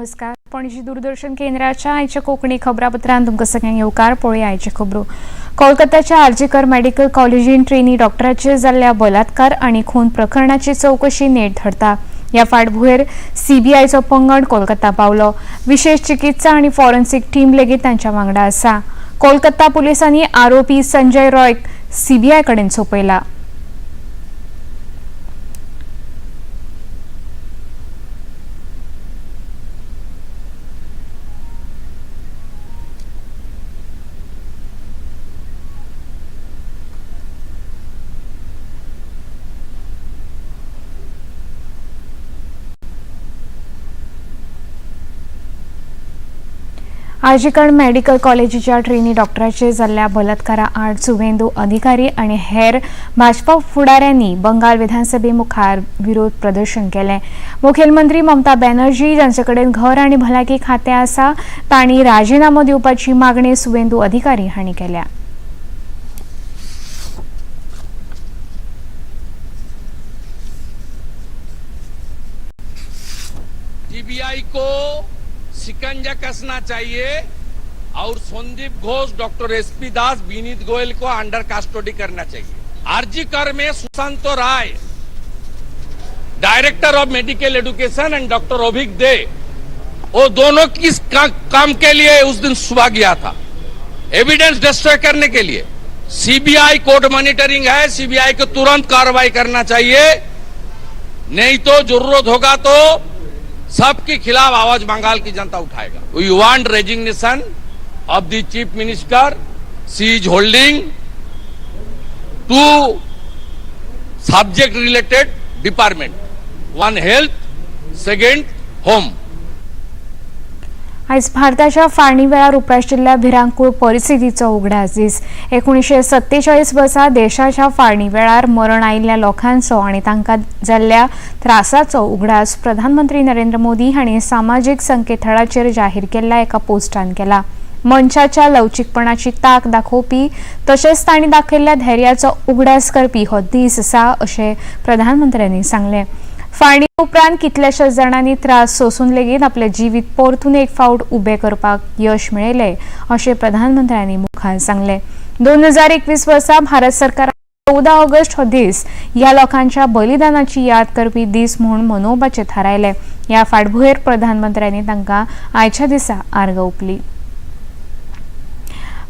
नमस्कार. पणजी दूरदर्शन केंद्राच्या आयच्या कोकणी खबरापत्रांत तुमकां सगळ्यांक येवकार. पळोवया आयच्यो खबरो. कोलकात्याच्या आरजीकर मेडिकल कॉलेजीन ट्रेनी डॉक्टराचेर जाल्ल्या बलात्कार आनी खून प्रकरणाची चवकशी नेट धरता. ह्या फाटभुंयेर सीबीआयचो पंगड कोलकाता पावलो. विशेष चिकित्सा आनी फॉरेन्सिक टीम लेगीत तांच्या वांगडा आसा. कोलकाता पुलिसांनी आरोपी संजय रॉयक सीबीआय कडेन सोपयला. आरजीकर मेडिकल कॉलेजीच्या ट्रेनी डॉक्टराचेर जाल्ल्या बलात्कारा आड सुवेंदू अधिकारी आनी हेर भाजपा फुडाऱ्यांनी बंगाल विधानसभे मुखार विरोध प्रदर्शन केलें. मुखेलमंत्री ममता बॅनर्जी जांचे कडेन घर आनी भलायकी खातें आसा तांणी राजीनामो दिवपाची मागणी सुवेंदू अधिकारी हांणी केल्या. सीबीआई को शिकंजा कसना चाहिए और संदीप घोष, डॉक्टर एसपी दास, विनीत गोयल को अंडर कस्टडी करना चाहिए. आरजीकर में Sushant Rai, director of medical education, end doctor अभिक दे, वो दोनों किस काम के लिए उस दिन सुबह गया था? एविडेंस डिस्ट्रॉय करने के लिए. सीबीआई कोर्ट मॉनिटरिंग है, सीबीआई को तुरंत कार्रवाई करना चाहिए, नहीं तो जरूरत होगा तो सबके खिलाफ आवाज बंगाल की जनता उठाएगा. We want resignation of the chief minister. She is holding two subject related department. One health, second home. आयज भारताच्या फाळणी वेळार उप्राशिल्ल्या भिरांकूळ परिस्थितीचो उगडास दीस. 1947 वर्सा देशाच्या फाळणी वेळार मरण आयिल्ल्या लोकांचो आनी तांकां जाल्ल्या त्रासाचो उगडास प्रधानमंत्री नरेंद्र मोदी हांणी सामाजीक संकेतथळाचेर जाहीर केल्ल्या एका पोस्टान केला. मनशाच्या लवचीकपणाची ताक दाखोवपी तशेंच तांणी दाखयल्ल्या धैर्याचो उगडास करपी हो दीस आसा अशें प्रधानमंत्र्यांनी सांगलें. फाळणी उपरांत कितल्याशाच जाणांनी त्रास सोसून लेगीत आपले जिवीत परतून एक फावट उबें करपाक यश मेळयलें अशें प्रधानमंत्र्यांनी मुखार सांगलें. 2021 वर्सा भारत सरकारान 14 ऑगस्ट हो दीस ह्या लोकांच्या बलिदानाची याद करपी दीस म्हूण मनोवपाचें थारायलें. ह्या फाटभुंयेर प्रधानमंत्र्यांनी तांकां आयच्या दिसा आर्गां ओंपली.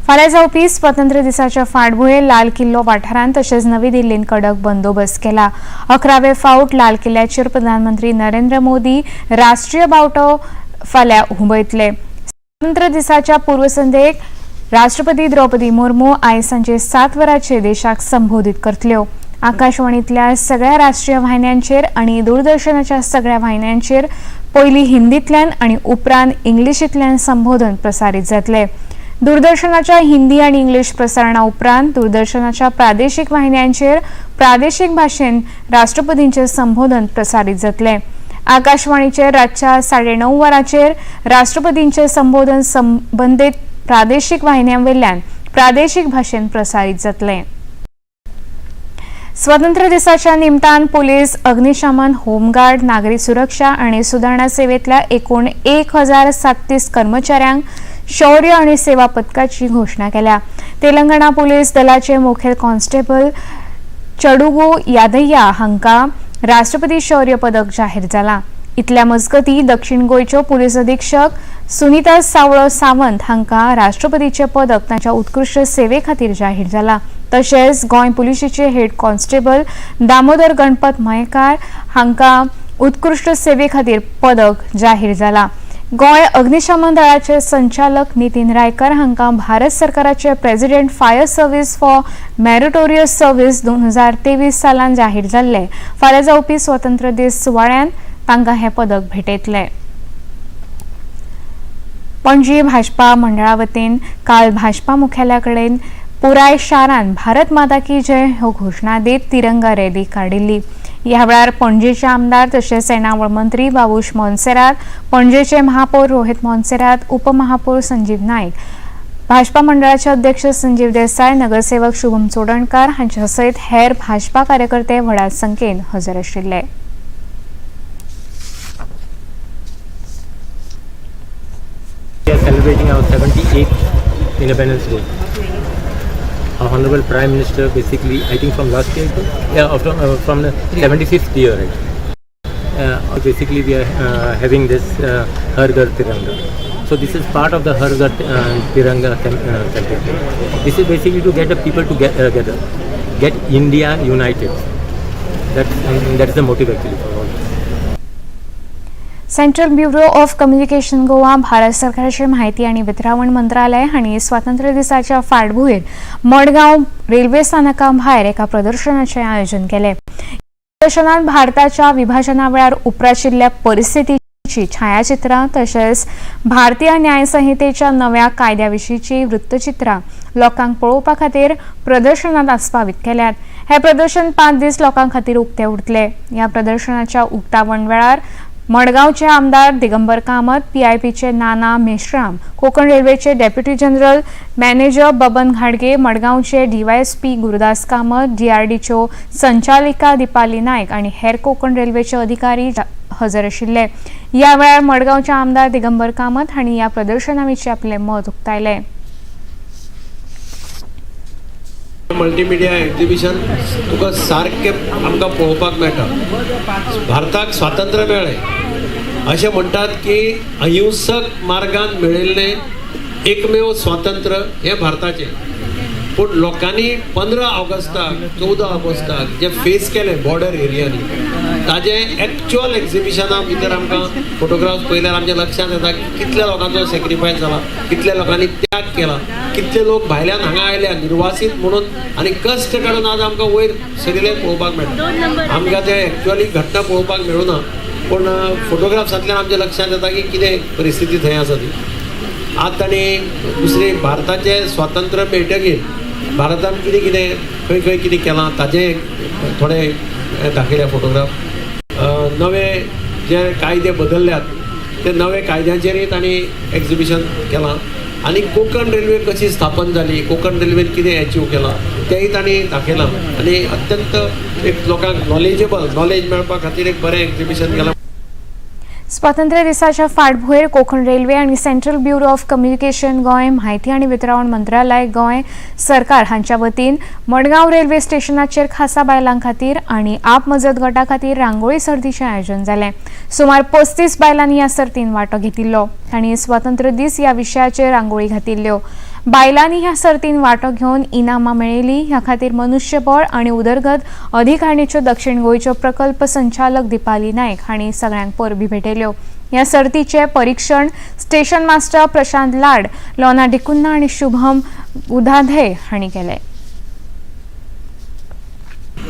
फाल्यां जावपी स्वातंत्र्य दिसाच्या फाटभुंयेर लाल किल्लो वाठारांत तशेंच नवी दिल्लींत कडक बंदोबस्त केला. 11वे फावट लाल किल्ल्याचेर प्रधानमंत्री नरेंद्र मोदी राष्ट्रीय बावटो फाल्यां हुबयतले. स्वातंत्र्य दिसाच्या पूर्वसंध्येक राष्ट्रपती द्रौपदी मुर्मू आयज सांजे 7 वरांचेर देशाक संबोधीत करतल्यो. आकाशवाणींतल्या सगळ्या राष्ट्रीय वाहिन्यांचेर आनी दूरदर्शनाच्या सगळ्या वाहिन्यांचेर पयलीं हिंदींतल्यान आनी उपरांत इंग्लिशींतल्यान संबोधन प्रसारीत जातलें. दूरदर्शनाच्या हिंदी आणि इंग्लिश प्रसारणा उपरांत दूरदर्शनाच्या प्रादेशीक वाहिन्यांचेर प्रादेशीक भाशेन राष्ट्रपतींचे संबोधन प्रसारीत जातले. आकाशवाणीचेर रातच्या 9:30 वरांचेर राष्ट्रपतींचे संबोधन संबंधीत प्रादेशीक वाहिन्यांवयल्यान प्रादेशीक भाशेन प्रसारीत जातले. स्वातंत्र्य दिसाच्या निमतान पुलीस, अग्निशमन, होमगार्ड, नागरी सुरक्षा आणि सुधारणा सेवेतल्या एकूण 1037 कर्मचाऱ्यांक शौर्य आणि सेवा पदकाची घोषणा केल्या. तेलंगणा पुलीस दलाचे मुखेल कॉन्स्टेबल चडुगू यादय्या हांकां राष्ट्रपती शौर्य पदक जाहीर जाला. इतल्या मजगती दक्षिण गोंयच्यो पुलीस अधीक्षक सुनीता सावळो सावंत हांकां राष्ट्रपतीचे पदक तांच्या उत्कृश्ट सेवे खातीर जाहीर जाला. तशेंच गोंय पुलिसेचे हेड कॉन्स्टेबल दामोदर गणपत मयेकार हांकां उत्कृश्ट सेवे खातीर पदक जाहीर जाला. गोंय अग्निशमन दळाचे संचालक नितीन रायकर हांकां भारत सरकाराचे president fire service for meritorious service 2023 सालान जाहीर जाल्ले. फाल्यां जावपी स्वातंत्र्य दीस सुवाळ्यान तांकां हें पदक भेटयतले. पणजी भाजपा मंडळा वतीन काल भाजपा मुख्यालया कडेन पुराय शारान भारत माता की जय ह्यो घोशणा दीत तिरंगा रॅली काडिल्ली. ह्या वेळार पणजेचे आमदार तशेंच येणावळ मंत्री बाबूश मोन्सेरात, पणजेचे महापौर रोहित मोन्सेरात, उपमहापौर संजीव नाईक, भाजपा मंडळाचे अध्यक्ष संजीव देसाई, नगरसेवक शुभम चोडणकार हांचे सयत हेर भाजपा कार्यकर्ते व्हडा संख्येन हजर आशिल्ले. celebrating our 78th Independence Day. Our Honorable Prime Minister, basically, I think from last year, from the 75th year, right? Basically, we are having this Har Ghar Tiranga. So this is part of the Har Ghar Tiranga campaign. This is basically to get the people together, get India united. That's the motive actually for all. Central bureau of communication Goa, Bharat सरकारचे माहिती आणि वितरण मंत्रालय हांणी स्वातंत्र्य दिसाच्या फाटभुंयेर Madgaon railway स्थानका भायर एका प्रदर्शनाचें आयोजन केलें. प्रदर्शनात भारताच्या विभाजना वेळार उपराशिल्ल्या परिस्थितीची छायाचित्रां तशेंच भारतीय न्याय संहितेच्या नव्या कायद्याविशींची वृत्तचित्रां लोकांक पळोवपा खातीर प्रदर्शनात आस्पावीत केल्यात. हे प्रदर्शन 5 दीस लोकां खातीर उक्ते उरतले. ह्या प्रदर्शनाच्या उक्तावण वेळार मडगांवचे आमदार दिगंबर कामत, PIPचे नाना मेश्राम, कोकण रेल्वेचे डेप्युटी जनरल मॅनेजर बबन घाडगे, मडगांवचे DYSP गुरुदास कामत, DRDच्यो संचालिका दिपाली नायक आणि हेर कोकण रेल्वेचे अधिकारी हजर आशिल्ले. ह्या वेळार मडगांवचे आमदार दिगंबर कामत हांणी ह्या प्रदर्शनाविशीं आपलें मत उक्तायलें. मल्टीमिडिया एक्झिबिशन तुका सारकें आमकां पळोवपाक मेळटा. भारताक स्वातंत्र्य मेळ्ळें अशें म्हणटात की अहिंसक मार्गान मेळिल्लें एकमेव स्वातंत्र्य हें भारताचें. पूण लोकांनी 15 ऑगस्टाक 14 ऑगस्टाक जे फेस केलें बॉर्डर एरियांनी ताजें एक्च्युअल एक्झिबिशना भितर आमकां फोटोग्राफ्स पळयल्यार आमच्या लक्षांत येता की कितल्या लोकांचो सॅक्रिफायस जाला, कितल्या लोकांनी त्याग केला, कितले लोक भायल्यान हांगा आयल्या निर्वासीत म्हणून आनी कश्ट काडून आज आमकां वयर सरिल्ले पळोवपाक मेळटा. आमकां ते एक्च्युअली घटना पळोवपाक मेळूना पूण फोटोग्राफ्सांतल्यान आमच्या लक्षांत येता की कितें परिस्थिती थंय आसा ती. आज ताणी दुसरी भारताचें स्वातंत्र्य मेळटकीर भारतान कितें कितें खंय खंय कितें केलां ताजें थोडे दाखयल्या फोटोग्राफ. नवे जे कायदे बदलल्यात ते नवे कायद्यांचेरय ताणी एक्झिबिशन केलां आनी कोकण रेल्वे कशी स्थापन जाली, कोकण रेल्वेन कितें अचीव केलां तेंय ताणी दाखयलां आनी अत्यंत एक लोकांक नॉलेज मेळपा खातीर एक बरें एक्झिबिशन केलां. स्वातंत्र्य दिसाच्या फाटभुंयेर कोकण रेल्वे आणि central bureau of communication Goa, माहिती आणि वितरण मंत्रालय गोंय सरकार हांच्या वतीन मडगांव रेल्वे स्टेशनाचेर खासा बायलां खातीर आणि आप मजत गटा खातीर रांगोळी सर्तीचें आयोजन जालें. सुमार 35 बायलांनी ह्या सर्तीन वांटो घेतिल्लो. तांणी स्वातंत्र्य दीस ह्या विशयाचेर रांगोळी घातिल्ल्यो. बायलांनी ह्या सर्तीन वांटो घेवन इनामां मेळयलीं. ह्या खातीर मनुष्यबळ आणि उदरगत अधिकारिणीच्यो दक्षिण गोंयच्यो प्रकल्प संचालक दिपाली नायक हांणी सगळ्यांक परबी भेटयल्यो. ह्या सर्तीचे परीक्षण स्टेशन मास्टर प्रशांत लाड, लोना डिकुन्ना आणि शुभम उधाधे हांणी केलें.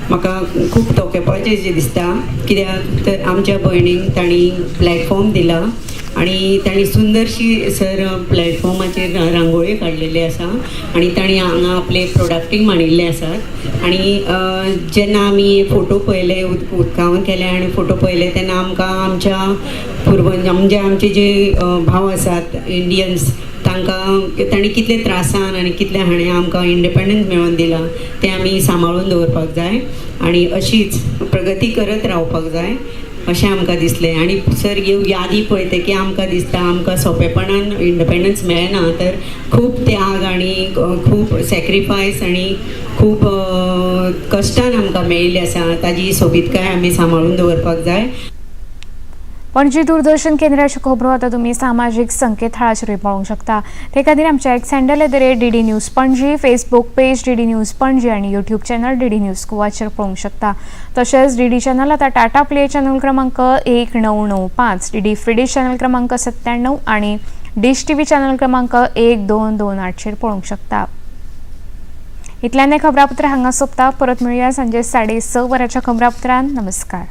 म्हाका खूब तोखेपणाचें दिसता कित्याक तर आमच्या भयणीक तांणी प्लॅटफॉर्म दिला आणि तांणी सुंदरशी सर प्लॅटफॉर्माचेर रांगोळी काडलेली आसा आणि तांणी हांगा आपले प्रोडक्टींग मांडिल्ले आसात. आणि जेन्ना आमी फोटो पळयले, उदकावण केले आणि फोटो पळयले तेन्ना आमकां आमच्या आमचे जे भाव आसात इंडियन्स तांकां तांणी कितले त्रासान आनी कितले हाणें आमकां इंडिपेंडन्स मेळोवन दिलां तें आमी सांबाळून दवरपाक जाय आणि अशीच प्रगती करत रावपाक जाय अशें आमकां दिसलें. आनी सर ह्यो यादी पळयतकीर आमकां दिसता आमकां सोंपेपणान इंडिपेंडन्स मेळना तर खूब त्याग आनी खूब सॅक्रिफायस आनी खूब कश्टान आमकां मेळिल्ली आसा. ताजी सोबीतकाय आमी सांबाळून दवरपाक जाय. पणजी दूरदर्शन केंद्राच्यो खबरो आतां तुमी सामाजीक संकेतथळाचेर पळोवंक शकता. ते खातीर आमच्या x handle @DD news Panaji, Facebook page DD news Panaji आणि यूट्यूब चॅनल DD न्यूज गोवाचेर पळोवंक शकता. तशेंच DD चॅनल आतां टाटा प्ले चॅनल क्रमांक 1995, DD फ्री डिश चॅनल क्रमांक 97 आणि डिश TV चॅनल क्रमांक 1228चेर पळोवंक शकता. इतल्यान खबरापत्र हांगा सोंपता. परत मेळुया सांजे 6:30 वरांच्या खबरापत्रान. नमस्कार.